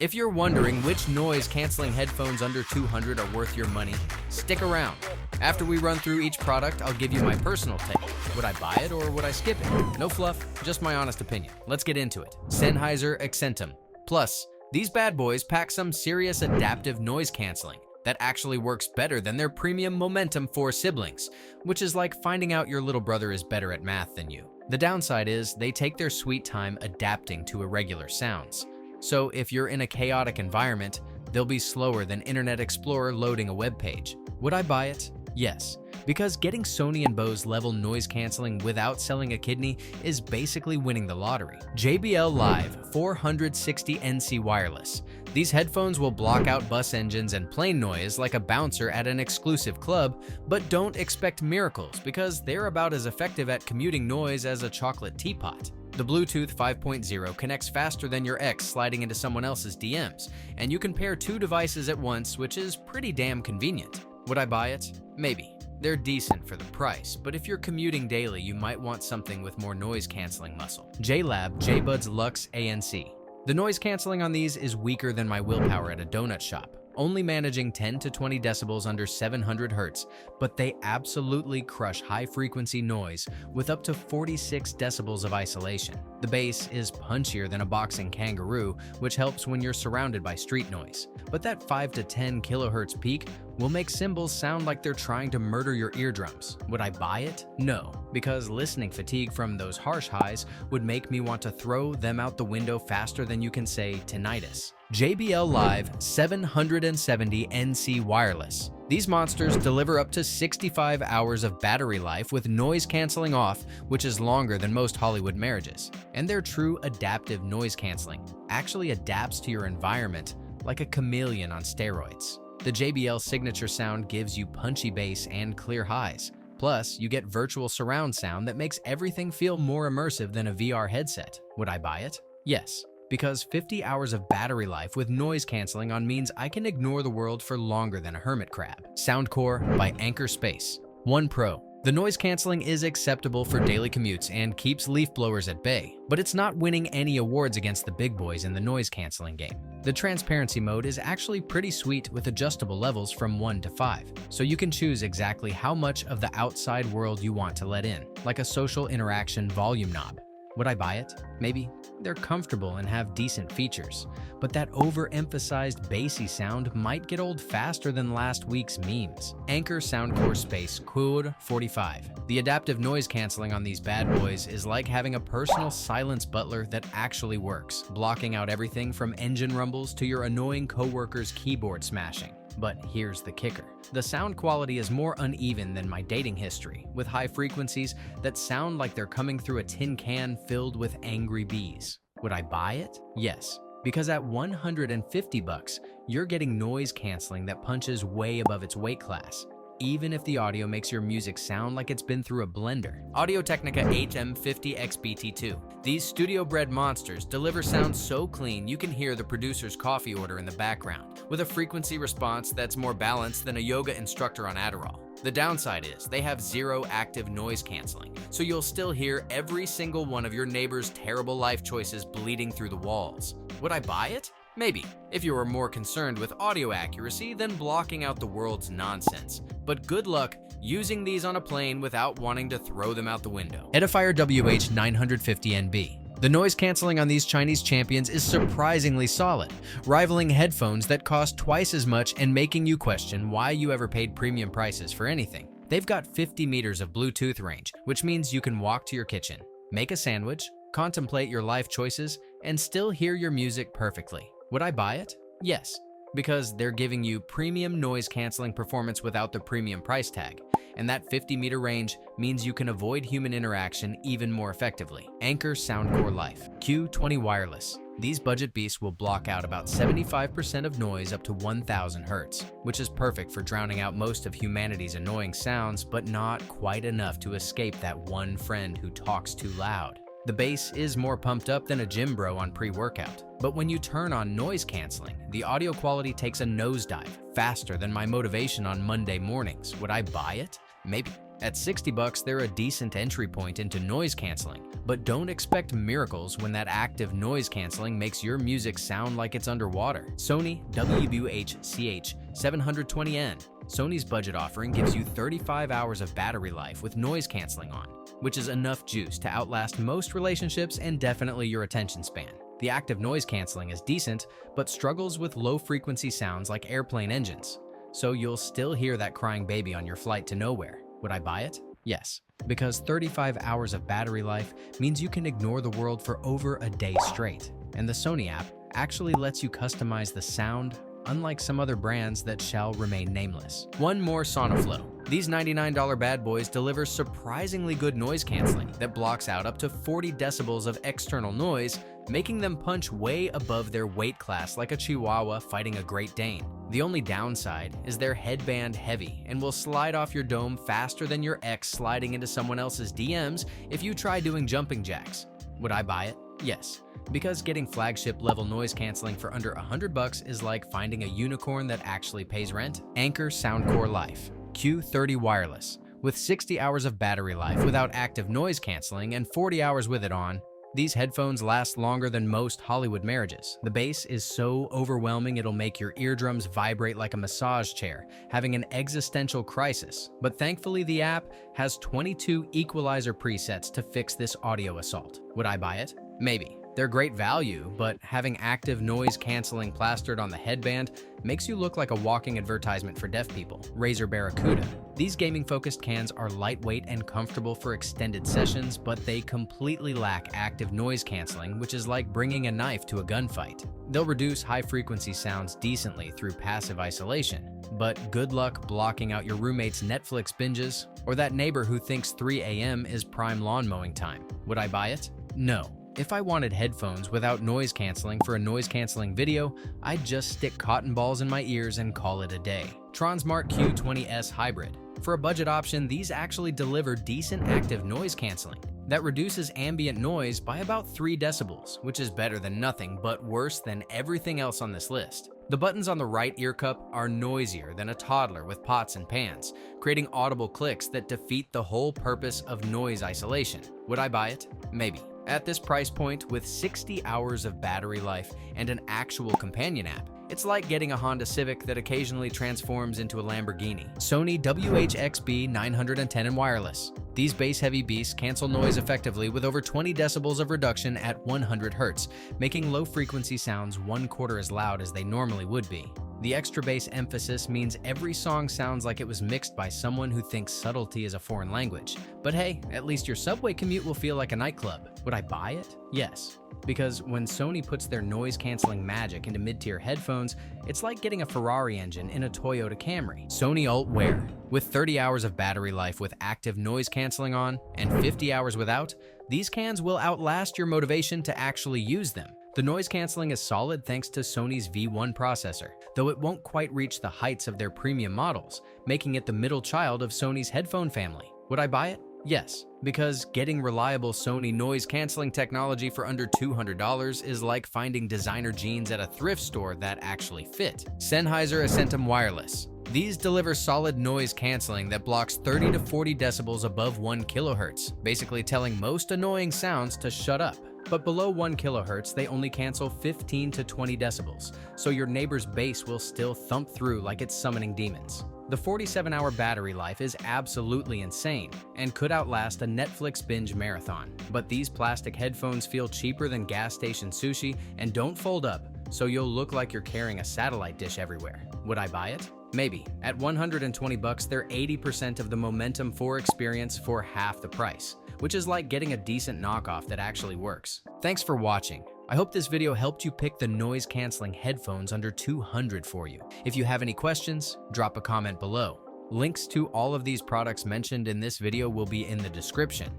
If you're wondering which noise-canceling headphones under $200 are worth your money, stick around. After we run through each product, I'll give you my personal take. Would I buy it or would I skip it? No fluff, just my honest opinion. Let's get into it. Sennheiser Accentum. Plus, these bad boys pack some serious adaptive noise canceling that actually works better than their premium Momentum 4 siblings, which is like finding out your little brother is better at math than you. The downside is they take their sweet time adapting to irregular sounds. So if you're in a chaotic environment, they'll be slower than Internet Explorer loading a web page. Would I buy it? Yes, because getting Sony and Bose level noise canceling without selling a kidney is basically winning the lottery. JBL Live 460NC Wireless. These headphones will block out bus engines and plane noise like a bouncer at an exclusive club, but don't expect miracles because they're about as effective at commuting noise as a chocolate teapot. The Bluetooth 5.0 connects faster than your ex sliding into someone else's DMs, and you can pair two devices at once, which is pretty damn convenient. Would I buy it? Maybe. They're decent for the price, but if you're commuting daily, you might want something with more noise-canceling muscle. JLab JBuds Lux ANC. The noise canceling on these is weaker than my willpower at a donut shop, only managing 10 to 20 decibels under 700 Hz, but they absolutely crush high-frequency noise with up to 46 decibels of isolation. The bass is punchier than a boxing kangaroo, which helps when you're surrounded by street noise. But that 5 to 10 kHz peak will make cymbals sound like they're trying to murder your eardrums. Would I buy it? No, because listening fatigue from those harsh highs would make me want to throw them out the window faster than you can say tinnitus. JBL Live 770NC Wireless. These monsters deliver up to 65 hours of battery life with noise canceling off, which is longer than most Hollywood marriages. And their true adaptive noise canceling actually adapts to your environment like a chameleon on steroids. The JBL signature sound gives you punchy bass and clear highs. Plus, you get virtual surround sound that makes everything feel more immersive than a VR headset. Would I buy it? Yes, because 50 hours of battery life with noise canceling on means I can ignore the world for longer than a hermit crab. Soundcore by Anker Space One Pro. The noise canceling is acceptable for daily commutes and keeps leaf blowers at bay, but it's not winning any awards against the big boys in the noise canceling game. The transparency mode is actually pretty sweet with adjustable levels from 1 to 5, so you can choose exactly how much of the outside world you want to let in, like a social interaction volume knob. Would I buy it? Maybe. They're comfortable and have decent features, but that overemphasized bassy sound might get old faster than last week's memes. Anker Soundcore Space One 45. The adaptive noise canceling on these bad boys is like having a personal silence butler that actually works, blocking out everything from engine rumbles to your annoying coworker's keyboard smashing. But here's the kicker. The sound quality is more uneven than my dating history, with high frequencies that sound like they're coming through a tin can filled with angry bees. Would I buy it? Yes, because at $150, you're getting noise canceling that punches way above its weight class, even if the audio makes your music sound like it's been through a blender. Audio-Technica ATH-M50xBT2. These studio-bred monsters deliver sound so clean you can hear the producer's coffee order in the background, with a frequency response that's more balanced than a yoga instructor on Adderall. The downside is they have zero active noise canceling, so you'll still hear every single one of your neighbor's terrible life choices bleeding through the walls. Would I buy it? Maybe, if you were more concerned with audio accuracy than blocking out the world's nonsense. But good luck using these on a plane without wanting to throw them out the window. Edifier WH950NB. The noise canceling on these Chinese champions is surprisingly solid, rivaling headphones that cost twice as much and making you question why you ever paid premium prices for anything. They've got 50 meters of Bluetooth range, which means you can walk to your kitchen, make a sandwich, contemplate your life choices, and still hear your music perfectly. Would I buy it? Yes, because they're giving you premium noise canceling performance without the premium price tag, and that 50-meter range means you can avoid human interaction even more effectively. Anker Soundcore Life Q20 Wireless. These budget beasts will block out about 75% of noise up to 1000 Hz, which is perfect for drowning out most of humanity's annoying sounds, but not quite enough to escape that one friend who talks too loud. The bass is more pumped up than a gym bro on pre-workout, but when you turn on noise canceling, the audio quality takes a nosedive faster than my motivation on Monday mornings. Would I buy it? Maybe. At 60 bucks, they're a decent entry point into noise canceling, but don't expect miracles when that active noise canceling makes your music sound like it's underwater. Sony WH-CH720N. Sony's budget offering gives you 35 hours of battery life with noise canceling on, which is enough juice to outlast most relationships and definitely your attention span. The active noise canceling is decent, but struggles with low-frequency sounds like airplane engines, so you'll still hear that crying baby on your flight to nowhere. Would I buy it? Yes, because 35 hours of battery life means you can ignore the world for over a day straight, and the Sony app actually lets you customize the sound, unlike some other brands that shall remain nameless. One more SonoFlow. These $99 bad boys deliver surprisingly good noise canceling that blocks out up to 40 decibels of external noise, making them punch way above their weight class like a Chihuahua fighting a Great Dane. The only downside is they're headband heavy and will slide off your dome faster than your ex sliding into someone else's DMs if you try doing jumping jacks. Would I buy it? Yes, because getting flagship level noise canceling for under $100 is like finding a unicorn that actually pays rent. Anker Soundcore Life Q30 wireless with 60 hours of battery life without active noise canceling and 40 hours with it on. These headphones last longer than most Hollywood marriages. The bass is so overwhelming it'll make your eardrums vibrate like a massage chair, having an existential crisis. But thankfully the app has 22 equalizer presets to fix this audio assault. Would I buy it? Maybe. They're great value, but having active noise canceling plastered on the headband makes you look like a walking advertisement for deaf people. Razer Barracuda. These gaming-focused cans are lightweight and comfortable for extended sessions, but they completely lack active noise canceling, which is like bringing a knife to a gunfight. They'll reduce high-frequency sounds decently through passive isolation, but good luck blocking out your roommate's Netflix binges or that neighbor who thinks 3 a.m. is prime lawn mowing time. Would I buy it? No. If I wanted headphones without noise canceling for a noise canceling video, I'd just stick cotton balls in my ears and call it a day. Tronsmart Q20S Hybrid. For a budget option, these actually deliver decent active noise canceling that reduces ambient noise by about 3 decibels, which is better than nothing but worse than everything else on this list. The buttons on the right ear cup are noisier than a toddler with pots and pans, creating audible clicks that defeat the whole purpose of noise isolation. Would I buy it? Maybe. At this price point, with 60 hours of battery life and an actual companion app, it's like getting a Honda Civic that occasionally transforms into a Lamborghini. Sony WH-XB910N in wireless. These bass-heavy beasts cancel noise effectively with over 20 decibels of reduction at 100 Hz, making low-frequency sounds 1/4 as loud as they normally would be. The extra bass emphasis means every song sounds like it was mixed by someone who thinks subtlety is a foreign language. But hey, at least your subway commute will feel like a nightclub. Would I buy it? Yes. Because when Sony puts their noise-canceling magic into mid-tier headphones, it's like getting a Ferrari engine in a Toyota Camry. Sony ULT Wear. With 30 hours of battery life with active noise canceling on and 50 hours without, these cans will outlast your motivation to actually use them. The noise canceling is solid thanks to Sony's V1 processor, though it won't quite reach the heights of their premium models, making it the middle child of Sony's headphone family. Would I buy it? Yes, because getting reliable Sony noise-canceling technology for under $200 is like finding designer jeans at a thrift store that actually fit. Sennheiser Accentum wireless. These deliver solid noise canceling that blocks 30 to 40 decibels above 1 kHz, basically telling most annoying sounds to shut up. But below 1 kHz, they only cancel 15 to 20 decibels, so your neighbor's bass will still thump through like it's summoning demons. The 47-hour battery life is absolutely insane and could outlast a Netflix binge marathon. But these plastic headphones feel cheaper than gas station sushi and don't fold up, so you'll look like you're carrying a satellite dish everywhere. Would I buy it? Maybe. At $120, they're 80% of the Momentum 4 experience for half the price, which is like getting a decent knockoff that actually works. Thanks for watching. I hope this video helped you pick the noise-canceling headphones under $200 for you. If you have any questions, drop a comment below. Links to all of these products mentioned in this video will be in the description.